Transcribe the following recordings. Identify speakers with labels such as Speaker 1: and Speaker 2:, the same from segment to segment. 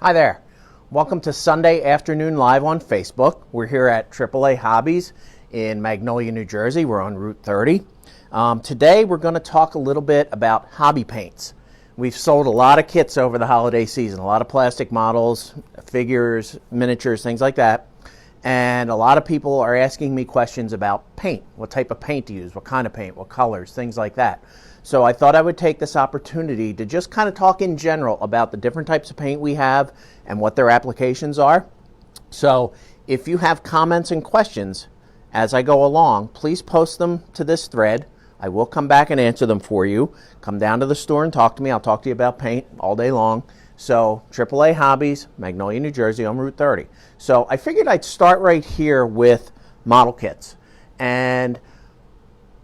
Speaker 1: Hi there. Welcome to Sunday Afternoon Live on Facebook. We're here at AAA Hobbies in Magnolia, New Jersey. We're on Route 30. Today we're going to talk a little bit about hobby paints. We've sold a lot of kits over the holiday season, a lot of plastic models, figures, miniatures, things like that. And a lot of people are asking me questions about paint. What type of paint to use, what kind of paint, what colors, things like that. So I thought I would take this opportunity to just kind of talk in general about the different types of paint we have and what their applications are. So if you have comments and questions as I go along, please post them to this thread. I will come back and answer them for you. Come down to the store and talk to me. I'll talk to you about paint all day long. So AAA Hobbies, Magnolia, New Jersey on Route 30. So I figured I'd start right here with model kits. And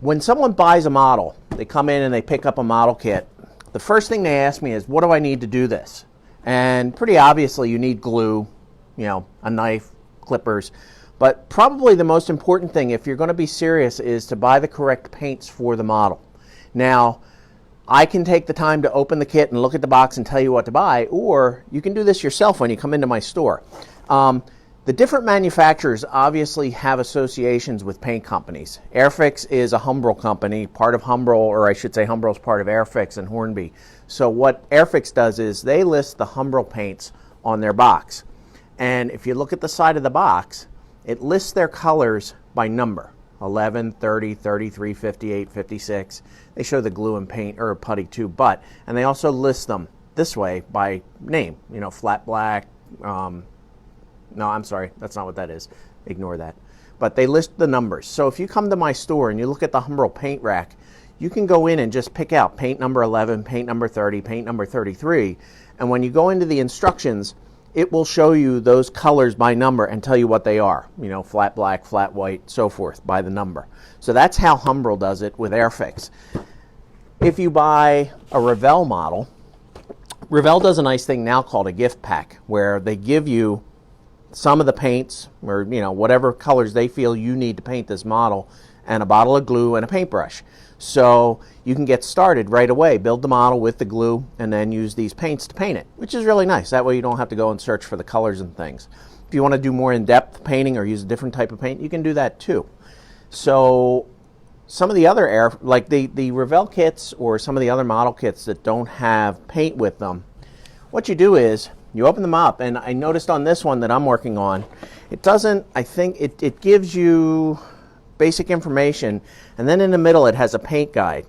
Speaker 1: when someone buys a model, they come in and they pick up a model kit, the first thing they ask me is, what do I need to do this? And pretty obviously you need glue, a knife, clippers. But probably the most important thing, if you're going to be serious, is to buy the correct paints for the model. Now, I can take the time to open the kit and look at the box and tell you what to buy, or you can do this yourself when you come into my store. The different manufacturers obviously have associations with paint companies. Airfix is a Humbrol company, part of Humbrol, or I should say Humbrol's part of Airfix and Hornby. So what Airfix does is they list the Humbrol paints on their box. And if you look at the side of the box, it lists their colors by number. 11, 30, 33, 58, 56. They show the glue and paint or putty too, and they also list them this way by name, flat black. No, I'm sorry, that's not what that is. Ignore that. But they list the numbers. So if you come to my store and you look at the Humbrol paint rack, you can go in and just pick out paint number 11, paint number 30, paint number 33. And when you go into the instructions, it will show you those colors by number and tell you what they are. Flat black, flat white, so forth, by the number. So that's how Humbrol does it with Airfix. If you buy a Revell model, Revell does a nice thing now called a gift pack, where they give you some of the paints, or whatever colors they feel you need to paint this model, and a bottle of glue and a paintbrush. So you can get started right away, build the model with the glue, and then use these paints to paint it, which is really nice. That way you don't have to go and search for the colors and things. If you want to do more in-depth painting or use a different type of paint, you can do that too. So some of the other like the Revell kits or some of the other model kits that don't have paint with them, what you do is you open them up, and I noticed on this one that I'm working on, it doesn't, I think it gives you basic information, and then in the middle it has a paint guide,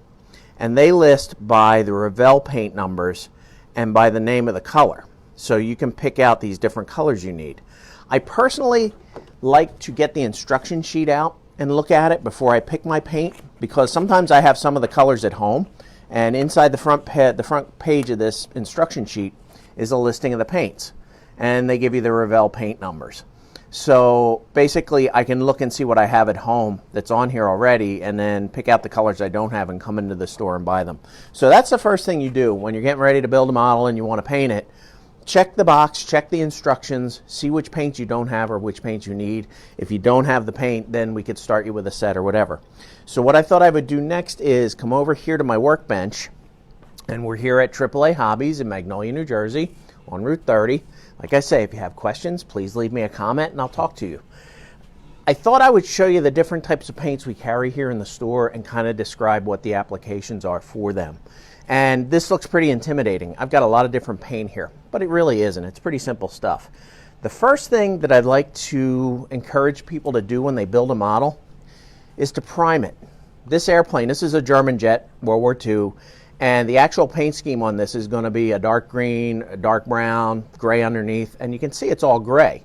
Speaker 1: and they list by the Revell paint numbers and by the name of the color, so you can pick out these different colors you need. I personally like to get the instruction sheet out and look at it before I pick my paint, because sometimes I have some of the colors at home, and inside the front page of this instruction sheet is a listing of the paints, and they give you the Revell paint numbers. So basically I can look and see what I have at home that's on here already, and then pick out the colors I don't have and come into the store and buy them. So that's the first thing you do when you're getting ready to build a model and you want to paint it. Check the box, check the instructions, see which paints you don't have or which paints you need. If you don't have the paint, then we could start you with a set or whatever. So what I thought I would do next is come over here to my workbench, and we're here at AAA Hobbies in Magnolia, New Jersey on Route 30. Like I say, if you have questions, please leave me a comment and I'll talk to you. I thought I would show you the different types of paints we carry here in the store and kind of describe what the applications are for them. And this looks pretty intimidating. I've got a lot of different paint here, but it really isn't. It's pretty simple stuff. The first thing that I'd like to encourage people to do when they build a model is to prime it. This airplane, this is a German jet, World War II, and the actual paint scheme on this is going to be a dark green, a dark brown, gray underneath, and you can see it's all gray.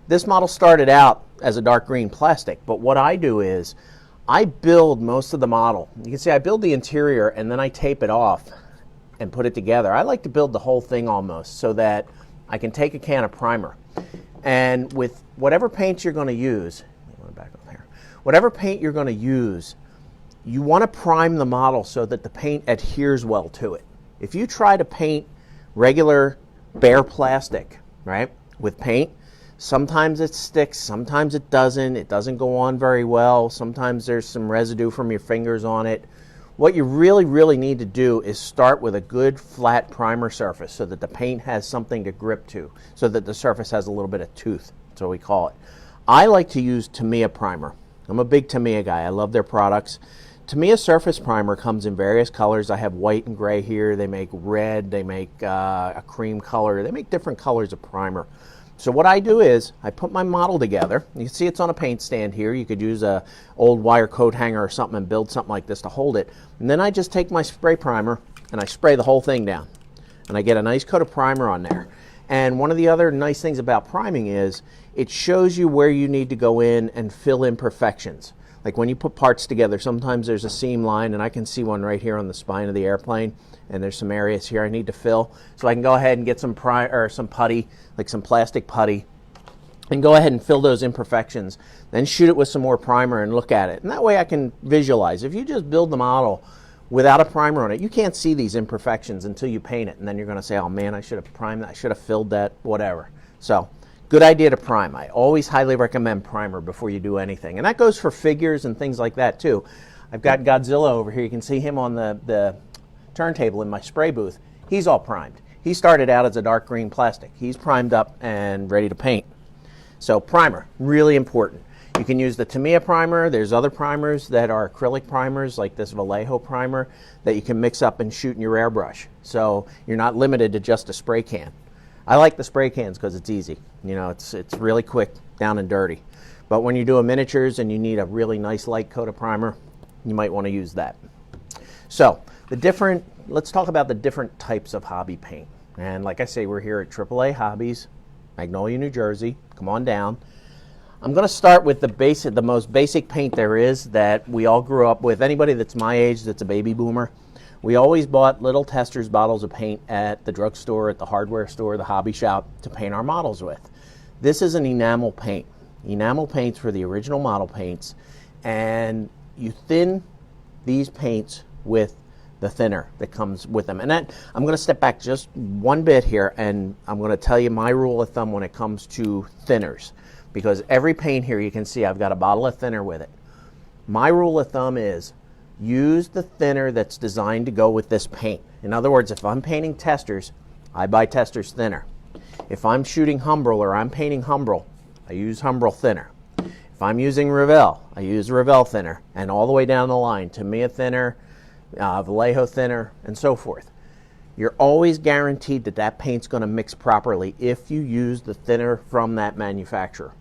Speaker 1: This model started out as a dark green plastic, but what I do is I build most of the model. You can see I build the interior and then I tape it off and put it together. I like to build the whole thing almost so that I can take a can of primer. And with whatever paint you're going to use, back up here, whatever paint you're going to use, you want to prime the model so that the paint adheres well to it. If you try to paint regular bare plastic, right, with paint, sometimes it sticks, sometimes it doesn't go on very well, sometimes there's some residue from your fingers on it. What you really need to do is start with a good flat primer surface so that the paint has something to grip to, so that the surface has a little bit of tooth. That's what we call it. I like to use Tamiya primer. I'm a big Tamiya guy. I love their products. Tamiya surface primer comes in various colors. I have white and gray here. They make red. They make a cream color. They make different colors of primer. So what I do is I put my model together. You can see it's on a paint stand here. You could use a old wire coat hanger or something and build something like this to hold it. And then I just take my spray primer and I spray the whole thing down. And I get a nice coat of primer on there. And one of the other nice things about priming is it shows you where you need to go in and fill imperfections. Like when you put parts together, sometimes there's a seam line, and I can see one right here on the spine of the airplane, and there's some areas here I need to fill. So I can go ahead and get some putty, like some plastic putty, and go ahead and fill those imperfections. Then shoot it with some more primer and look at it. And that way I can visualize. If you just build the model without a primer on it, you can't see these imperfections until you paint it. And then you're going to say, oh man, I should have primed that, I should have filled that, whatever. So good idea to prime. I always highly recommend primer before you do anything. And that goes for figures and things like that too. I've got Godzilla over here. You can see him on the turntable in my spray booth. He's all primed. He started out as a dark green plastic. He's primed up and ready to paint. So primer, really important. You can use the Tamiya primer. There's other primers that are acrylic primers, like this Vallejo primer, that you can mix up and shoot in your airbrush. So you're not limited to just a spray can. I like the spray cans because it's easy. You know, it's really quick, down and dirty. But when you're doing miniatures and you need a really nice light coat of primer, you might want to use that. So let's talk about the different types of hobby paint. And like I say, we're here at AAA Hobbies, Magnolia, New Jersey. Come on down. I'm going to start with the most basic paint there is that we all grew up with. Anybody that's my age, that's a baby boomer, we always bought little testers bottles of paint at the drugstore, at the hardware store, the hobby shop to paint our models with. This is an enamel paint. Enamel paints were the original model paints, and you thin these paints with the thinner that comes with them. And then I'm going to step back just one bit here, and I'm going to tell you my rule of thumb when it comes to thinners. Because every paint here, you can see I've got a bottle of thinner with it. My rule of thumb is use the thinner that's designed to go with this paint. In other words, if I'm painting testers, I buy testers thinner. If I'm shooting Humbrol or I'm painting Humbrol, I use Humbrol thinner. If I'm using Revell, I use Revell thinner. And all the way down the line, Tamiya thinner, Vallejo thinner, and so forth. You're always guaranteed that that paint's going to mix properly if you use the thinner from that manufacturer.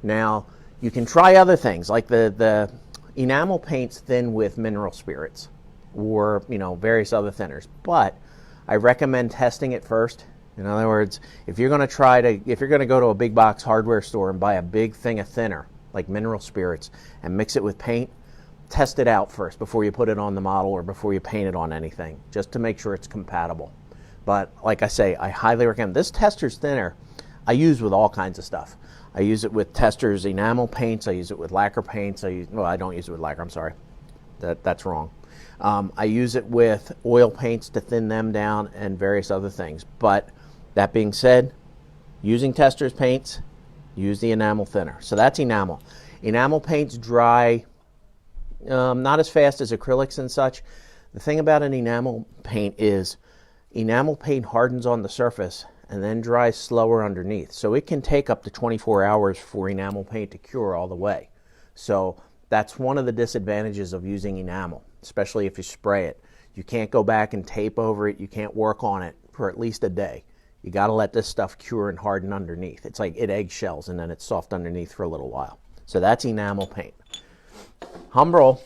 Speaker 1: Now, you can try other things, like the enamel paints thin with mineral spirits or, various other thinners. But I recommend testing it first. In other words, if you're going to go to a big box hardware store and buy a big thing of thinner, like mineral spirits, and mix it with paint, test it out first before you put it on the model or before you paint it on anything, just to make sure it's compatible. But like I say, I highly recommend this Testers thinner. I use with all kinds of stuff. I use it with Testers enamel paints. I use it with lacquer paints. I don't use it with lacquer. I'm sorry. That's wrong. I use it with oil paints to thin them down and various other things. But that being said, using Testers paints, use the enamel thinner. So that's enamel. Enamel paints dry not as fast as acrylics and such. The thing about an enamel paint is enamel paint hardens on the surface and then dries slower underneath. So it can take up to 24 hours for enamel paint to cure all the way. So that's one of the disadvantages of using enamel, especially if you spray it. You can't go back and tape over it. You can't work on it for at least a day. You got to let this stuff cure and harden underneath. It's like it eggshells and then it's soft underneath for a little while. So that's enamel paint. Humbrol,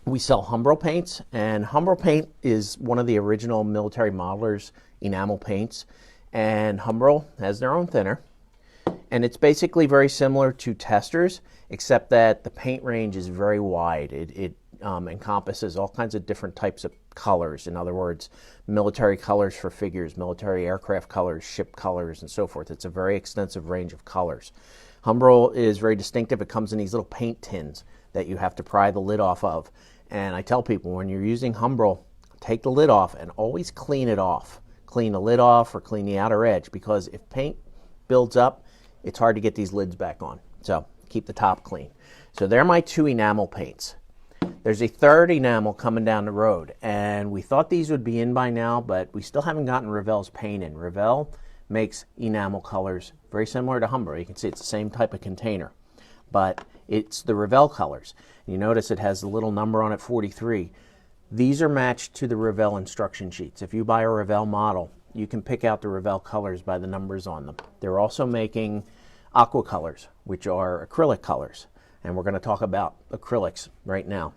Speaker 1: we sell Humbrol paints, and Humbrol paint is one of the original military modelers' enamel paints. And Humbrol has their own thinner, and it's basically very similar to Testers, except that the paint range is very wide. It encompasses all kinds of different types of colors. In other words, military colors for figures, military aircraft colors, ship colors, and so forth. It's a very extensive range of colors. Humbrol is very distinctive. It comes in these little paint tins that you have to pry the lid off of. And I tell people, when you're using Humbrol, take the lid off and always clean it off. Clean the lid off or clean the outer edge, because if paint builds up, it's hard to get these lids back on. So keep the top clean. So they're my two enamel paints. There's a third enamel coming down the road, and we thought these would be in by now, but we still haven't gotten Revell's paint in. Revell makes enamel colors very similar to Humbrol. You can see it's the same type of container, but it's the Revell colors. You notice it has a little number on it, 43. These are matched to the Revell instruction sheets. If you buy a Revell model, you can pick out the Revell colors by the numbers on them. They're also making aqua colors, which are acrylic colors, and we're going to talk about acrylics right now.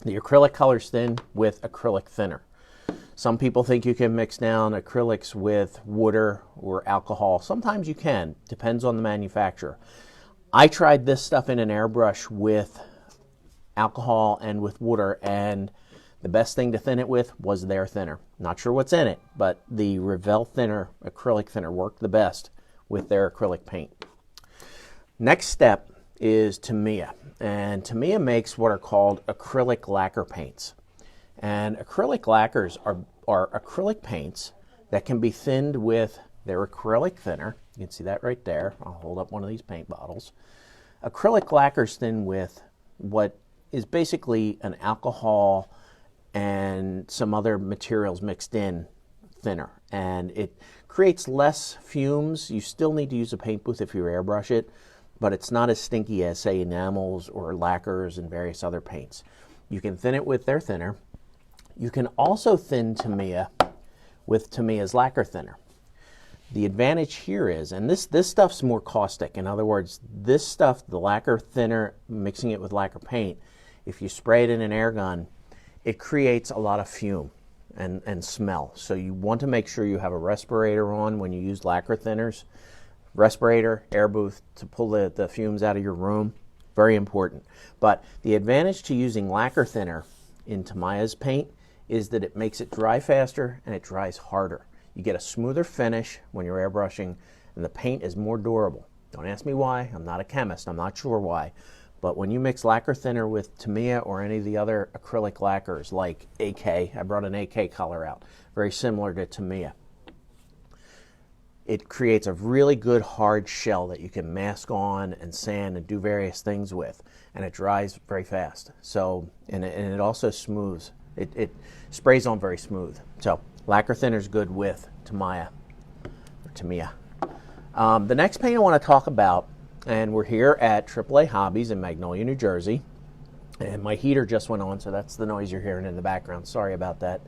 Speaker 1: The acrylic colors thin with acrylic thinner. Some people think you can mix down acrylics with water or alcohol. Sometimes you can, depends on the manufacturer. I tried this stuff in an airbrush with alcohol and with water, and the best thing to thin it with was their thinner. Not sure what's in it, but the Revell thinner, acrylic thinner, worked the best with their acrylic paint. Next step is Tamiya, and Tamiya makes what are called acrylic lacquer paints. And acrylic lacquers are acrylic paints that can be thinned with their acrylic thinner. You can see that right there. I'll hold up one of these paint bottles. Acrylic lacquers thin with what is basically an alcohol and some other materials mixed in thinner. And it creates less fumes. You still need to use a paint booth if you airbrush it, but it's not as stinky as, say, enamels or lacquers and various other paints. You can thin it with their thinner. You can also thin Tamiya with Tamiya's lacquer thinner. The advantage here is, and this stuff's more caustic. In other words, this stuff, the lacquer thinner, mixing it with lacquer paint, if you spray it in an air gun, it creates a lot of fume and smell. So you want to make sure you have a respirator on when you use lacquer thinners. Respirator, air booth to pull the fumes out of your room. Very important. But the advantage to using lacquer thinner in Tamiya's paint is that it makes it dry faster and it dries harder. You get a smoother finish when you're airbrushing, and the paint is more durable. Don't ask me why. I'm not a chemist. I'm not sure why. But when you mix lacquer thinner with Tamiya or any of the other acrylic lacquers like AK, I brought an AK color out, very similar to Tamiya. It creates a really good hard shell that you can mask on and sand and do various things with, and it dries very fast. So, and it also smooths. It sprays on very smooth. So lacquer thinner is good with Tamiya. The next paint I want to talk about, and we're here at AAA Hobbies in Magnolia, New Jersey, and my heater just went on, so that's the noise you're hearing in the background. Sorry about that.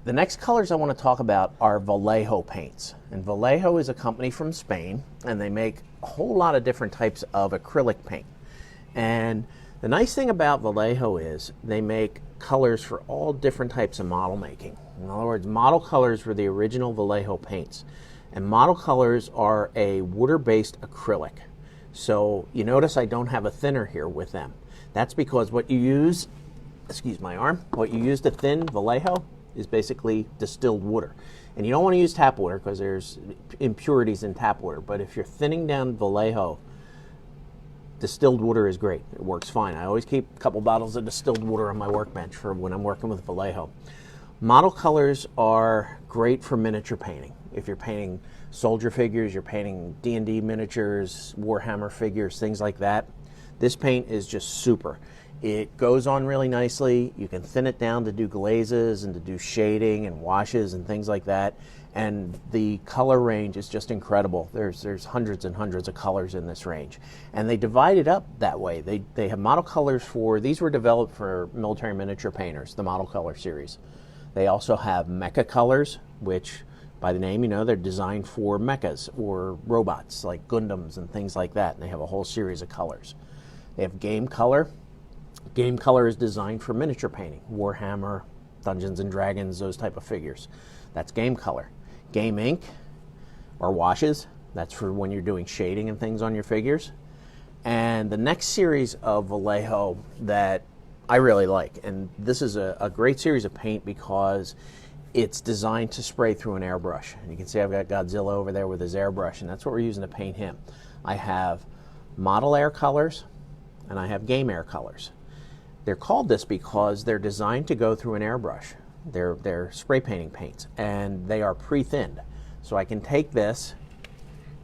Speaker 1: The next colors I want to talk about are Vallejo paints. And Vallejo is a company from Spain, and they make a whole lot of different types of acrylic paint. And the nice thing about Vallejo is they make colors for all different types of model making. In other words, model colors were the original Vallejo paints. And model colors are a water-based acrylic. So you notice I don't have a thinner here with them. That's because what you use, excuse my arm, what you use to thin Vallejo is basically distilled water. And you don't want to use tap water because there's impurities in tap water. But if you're thinning down Vallejo, distilled water is great. It works fine. I always keep a couple bottles of distilled water on my workbench for when I'm working with Vallejo. Model colors are great for miniature painting. If you're painting soldier figures, you're painting D&D miniatures, Warhammer figures, things like that, this paint is just super. It goes on really nicely. You can thin it down to do glazes and to do shading and washes and things like that. And the color range is just incredible. There's hundreds and hundreds of colors in this range. And they divide it up that way. They have model colors for, these were developed for military miniature painters, the model color series. They also have mecha colors, which by the name, you know, they're designed for mechas or robots like Gundams and things like that. And they have a whole series of colors. They have game color. Game color is designed for miniature painting, Warhammer, Dungeons and Dragons, those type of figures. That's game color. Game ink or washes, that's for when you're doing shading and things on your figures. And the next series of Vallejo that I really like, and this is a great series of paint because it's designed to spray through an airbrush. And you can see I've got Godzilla over there with his airbrush, and that's what we're using to paint him. I have model air colors and I have game air colors. They're called this because they're designed to go through an airbrush. They're spray painting paints, and they are pre-thinned. So I can take this,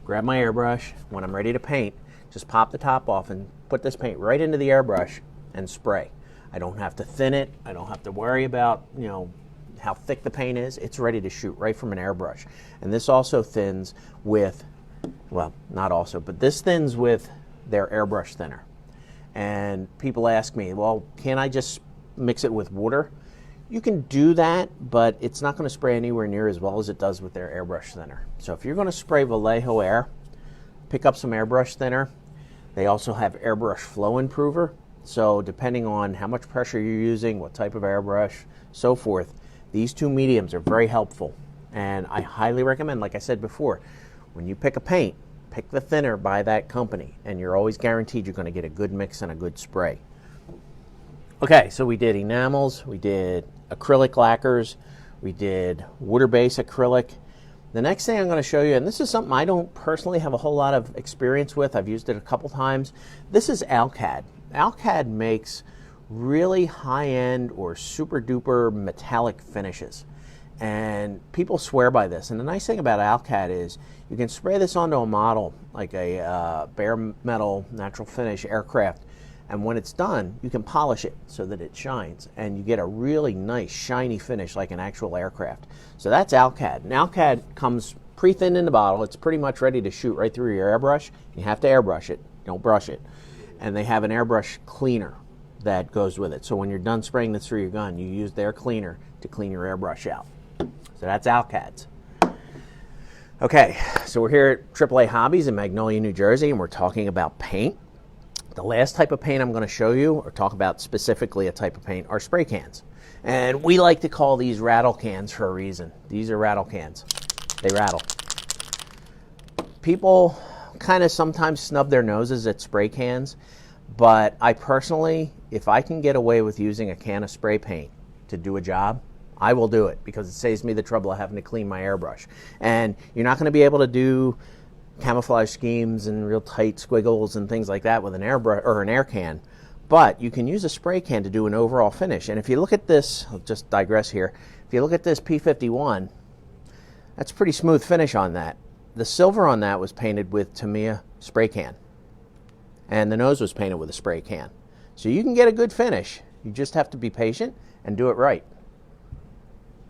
Speaker 1: grab my airbrush, when I'm ready to paint, just pop the top off and put this paint right into the airbrush and spray. I don't have to thin it. I don't have to worry about, you know, how thick the paint is. It's ready to shoot right from an airbrush. And this also thins with, well, not also, but this thins with their airbrush thinner. And people ask me, well, can't I just mix it with water? You can do that, but it's not going to spray anywhere near as well as it does with their airbrush thinner. So if you're going to spray Vallejo air, pick up some airbrush thinner. They also have airbrush flow improver. So depending on how much pressure you're using, what type of airbrush, so forth, these two mediums are very helpful. And I highly recommend, like I said before, when you pick a paint, pick the thinner by that company, and you're always guaranteed you're going to get a good mix and a good spray. Okay, so we did enamels, we did acrylic lacquers, we did water-based acrylic. The next thing I'm going to show you, and this is something I don't personally have a whole lot of experience with, I've used it a couple times. This is Alcad. Alcad makes really high-end or super-duper metallic finishes. And people swear by this. And the nice thing about Alcad is you can spray this onto a model, like a bare metal natural finish aircraft. And when it's done, you can polish it so that it shines. And you get a really nice, shiny finish like an actual aircraft. So that's Alcad. And Alcad comes pre-thinned in the bottle. It's pretty much ready to shoot right through your airbrush. You have to airbrush it. Don't brush it. And they have an airbrush cleaner that goes with it. So when you're done spraying this through your gun, you use their cleaner to clean your airbrush out. So that's Alcad's. Okay, so we're here at AAA Hobbies in Magnolia, New Jersey, and we're talking about paint. The last type of paint I'm going to show you, or talk about specifically a type of paint, are spray cans. And we like to call these rattle cans for a reason. These are rattle cans. They rattle. People kind of sometimes snub their noses at spray cans, but I personally, if I can get away with using a can of spray paint to do a job, I will do it because it saves me the trouble of having to clean my airbrush. And you're not going to be able to do camouflage schemes and real tight squiggles and things like that with an airbrush or an air can, but you can use a spray can to do an overall finish. And if you look at this, I'll just digress here. If you look at this P51, that's a pretty smooth finish on that. The silver on that was painted with Tamiya spray can, and the nose was painted with a spray can. So you can get a good finish. You just have to be patient and do it right.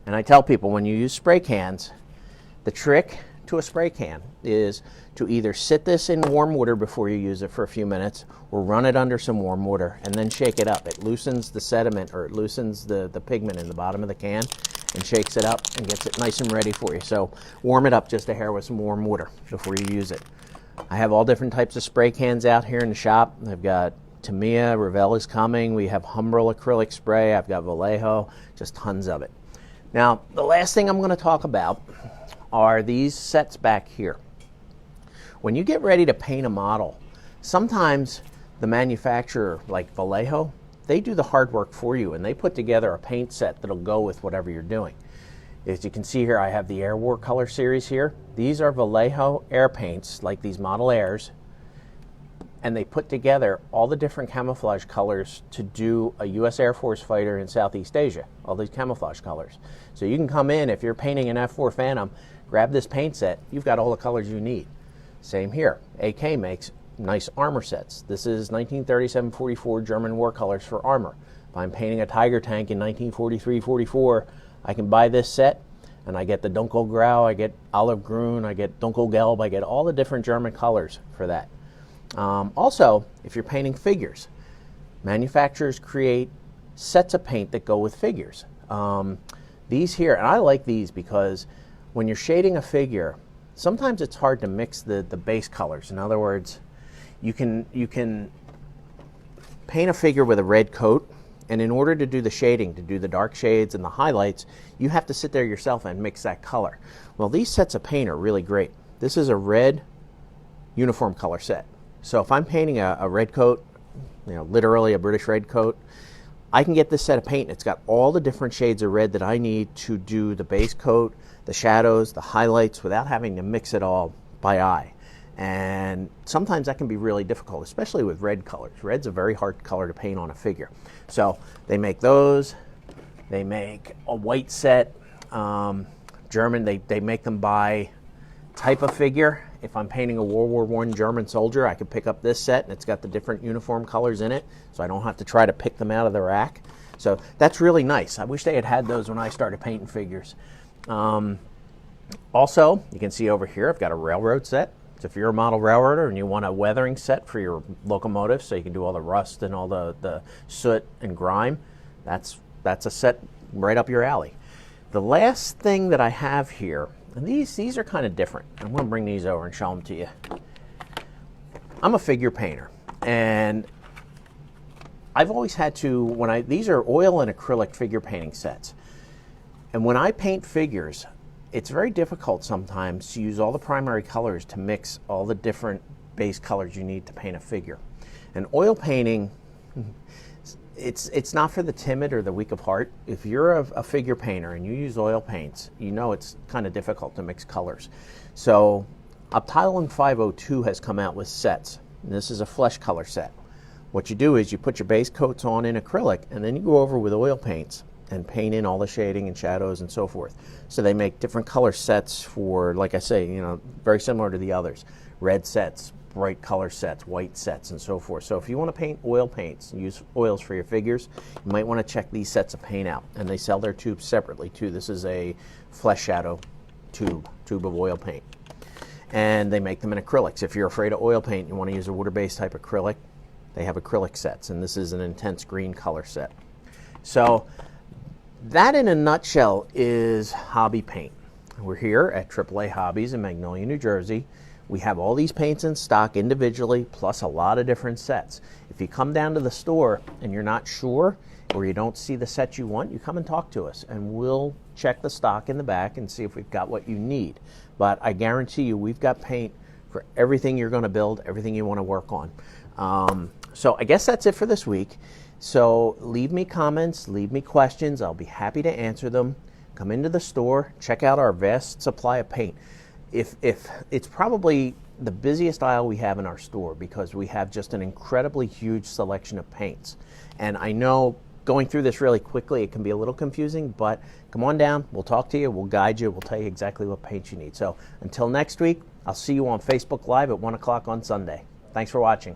Speaker 1: And I tell people, when you use spray cans, the trick to a spray can is to either sit this in warm water before you use it for a few minutes, or run it under some warm water and then shake it up. It loosens the sediment, or it loosens the pigment in the bottom of the can and shakes it up and gets it nice and ready for you. So warm it up just a hair with some warm water before you use it. I have all different types of spray cans out here in the shop. I've got Tamiya, Revell is coming. We have Humbrol acrylic spray. I've got Vallejo, just tons of it. Now, the last thing I'm going to talk about are these sets back here. When you get ready to paint a model, sometimes the manufacturer, like Vallejo, they do the hard work for you, and they put together a paint set that'll go with whatever you're doing. As you can see here, I have the Air War color series here. These are Vallejo air paints, like these Model Airs, and they put together all the different camouflage colors to do a U.S. Air Force fighter in Southeast Asia, all these camouflage colors. So you can come in, if you're painting an F-4 Phantom, grab this paint set, you've got all the colors you need. Same here. AK makes nice armor sets. This is 1937-44 German war colors for armor. If I'm painting a Tiger tank in 1943-44, I can buy this set, and I get the Dunkelgrau, I get Olive Grün, I get Dunkelgelb, I get all the different German colors for that. Also, if you're painting figures, manufacturers create sets of paint that go with figures. These here, and I like these because when you're shading a figure, sometimes it's hard to mix the base colors. In other words, you can paint a figure with a red coat, and in order to do the shading, to do the dark shades and the highlights, you have to sit there yourself and mix that color. Well, these sets of paint are really great. This is a red uniform color set. So if I'm painting a red coat, literally a British red coat, I can get this set of paint, and it's got all the different shades of red that I need to do the base coat, the shadows, the highlights, without having to mix it all by eye. And sometimes that can be really difficult, especially with red colors. Red's a very hard color to paint on a figure. So they make those. They make a white set. German, they make them by type of figure. If I'm painting a World War I German soldier, I could pick up this set, and it's got the different uniform colors in it, so I don't have to try to pick them out of the rack. So that's really nice. I wish they had those when I started painting figures. Also, you can see over here, I've got a railroad set. So if you're a model railroader and you want a weathering set for your locomotive so you can do all the rust and all the soot and grime, that's a set right up your alley. The last thing that I have here, and these are kind of different. I'm going to bring these over and show them to you. I'm a figure painter, and I've always had to, these are oil and acrylic figure painting sets. And when I paint figures, it's very difficult sometimes to use all the primary colors to mix all the different base colors you need to paint a figure. And oil painting, it's not for the timid or the weak of heart. If you're a figure painter and you use oil paints, you know it's kind of difficult to mix colors. So Uptilon 502 has come out with sets. And this is a flesh color set. What you do is you put your base coats on in acrylic, and then you go over with oil paints and paint in all the shading and shadows and so forth. So they make different color sets for, like I say, you know, very similar to the others. Red sets, bright color sets, white sets, and so forth. So if you want to paint oil paints and use oils for your figures, you might want to check these sets of paint out. And they sell their tubes separately too. This is a flesh shadow tube of oil paint. And they make them in acrylics. If you're afraid of oil paint, you want to use a water-based type acrylic, they have acrylic sets. And this is an intense green color set. So that in a nutshell is hobby paint. We're here at AAA Hobbies in Magnolia, New Jersey. We have all these paints in stock individually, plus a lot of different sets. If you come down to the store and you're not sure, or you don't see the set you want, you come and talk to us, and we'll check the stock in the back and see if we've got what you need. But I guarantee you, we've got paint for everything you're going to build, everything you want to work on. So I guess that's it for this week. So leave me comments, leave me questions. I'll be happy to answer them. Come into the store, check out our vast supply of paint. If it's probably the busiest aisle we have in our store, because we have just an incredibly huge selection of paints. And I know going through this really quickly, it can be a little confusing, but come on down, we'll talk to you, we'll guide you, we'll tell you exactly what paint you need. So until next week, I'll see you on Facebook Live at 1 o'clock on Sunday. Thanks for watching.